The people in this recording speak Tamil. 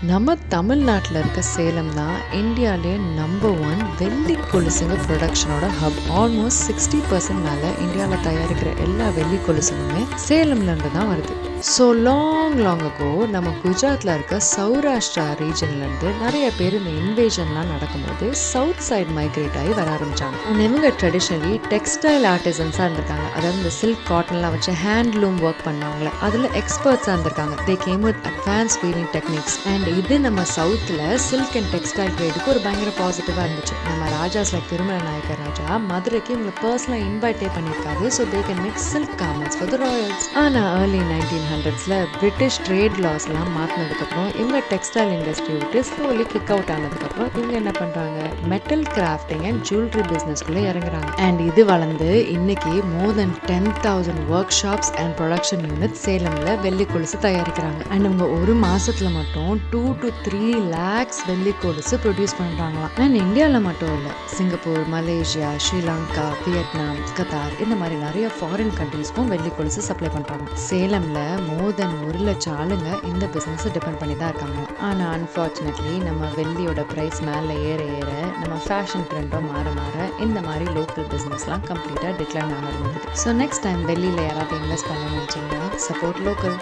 நம்ம தமிழ்நாட்டில் இருக்க சேலம் தான் இந்தியாவிலே நம்பர் 1 வெள்ளி கொலுசுங்க ப்ரொடக்ஷனோட ஹப். ஆல்மோஸ்ட் 60% மேலே இந்தியாவில் தயாரிக்கிற எல்லா வெள்ளி கொலுசுங்களுமே சேலம்லேருந்து தான் வருது. ஸோ லாங் அகோ நம்ம குஜராத்தில் இருக்க சௌராஷ்டிரா ரீஜன்லேருந்து நிறைய பேர் இந்த இன்வேஷன்லாம் நடக்கும்போது சவுத் சைடு மைக்ரேட் ஆகி வர ஆரம்பித்தாங்க. அண்ட் இவங்க ட்ரெடிஷ்னலி டெக்ஸ்டைல் ஆர்டிசன்ஸாக இருந்திருக்காங்க. அதாவது இந்த சில்க் காட்டன்லாம் வச்சு ஹேண்ட்லூம் ஒர்க் பண்ணவங்கள அதில் எக்ஸ்பர்ட்ஸாக இருந்திருக்காங்க. They came with advance weaving techniques. And இது நம்ம சவுத்தில் சில்க் அண்ட் டெக்ஸ்டைல் ட்ரேடுக்கு ஒரு பயங்கர பாசிட்டிவாக இருந்துச்சு. நம்ம ராஜாஸ் லைக் திருமல நாயக்கர் ராஜா மதுரைக்கு இவங்களை பர்சனலாக இன்வைட்டே பண்ணியிருக்காரு. So they can make silk garments for the royals. ஆனால் ஏர்லி 1900s பிரிட்டிஷ் ட்ரேட் லாஸ்லாம் மாற்றினதுக்கப்புறம் இவங்க டெக்ஸ்டைல் இண்டஸ்ட்ரி விட்டு ஸ்லோலி கிக் அவுட் ஆனதுக்கப்புறம் இவங்க என்ன பண்ணுறாங்க, மெட்டல் கிராஃப்டிங் அண்ட் ஜுவல்லரி பிஸ்னஸ்குள்ளே இறங்குறாங்க. அண்ட் இது வளர்ந்து இன்னைக்கு more then 10,000 workshops and production unit சேலமில் வெள்ளி கொலுசு தயாரிக்கிறாங்க. அண்ட் அவங்க ஒரு மாதத்தில் மட்டும் 2 to 3 lakhs வெள்ளி கொலுசு ப்ரொடியூஸ் பண்ணுறாங்களாம். அண்ட் இந்தியாவில் மட்டும் இல்லை, Singapore, Malaysia, Sri Lanka, Vietnam, Qatar இந்த மாதிரி நிறைய ஃபாரின் கண்ட்ரீஸ்க்கும் வெள்ளி கொலுசு சப்ளை பண்ணுறாங்க. சேலமில் மோர் தென் 1 லட்சம் ஆளுங்க இந்த பிஸ்னஸை டிபெண்ட் பண்ணி தான் இருக்காங்க. ஆனால் அன்ஃபார்ச்சுனேட்லி நம்ம வெள்ளியோட ப்ரைஸ் மேலே ஏற நம்ம ஃபேஷன் ட்ரெண்டும் மாற இந்த மாதிரி லோக்கல் பிஸ்னஸ்லாம் கம்ப்ளீட்டாக டிக்ளைன் ஆக இருந்தது. ஸோ நெக்ஸ்ட் டைம் வெள்ளியில் யாராவது இன்வெஸ்ட் பண்ண நினச்சிங்கன்னா சப்போர்ட் லோக்கல்.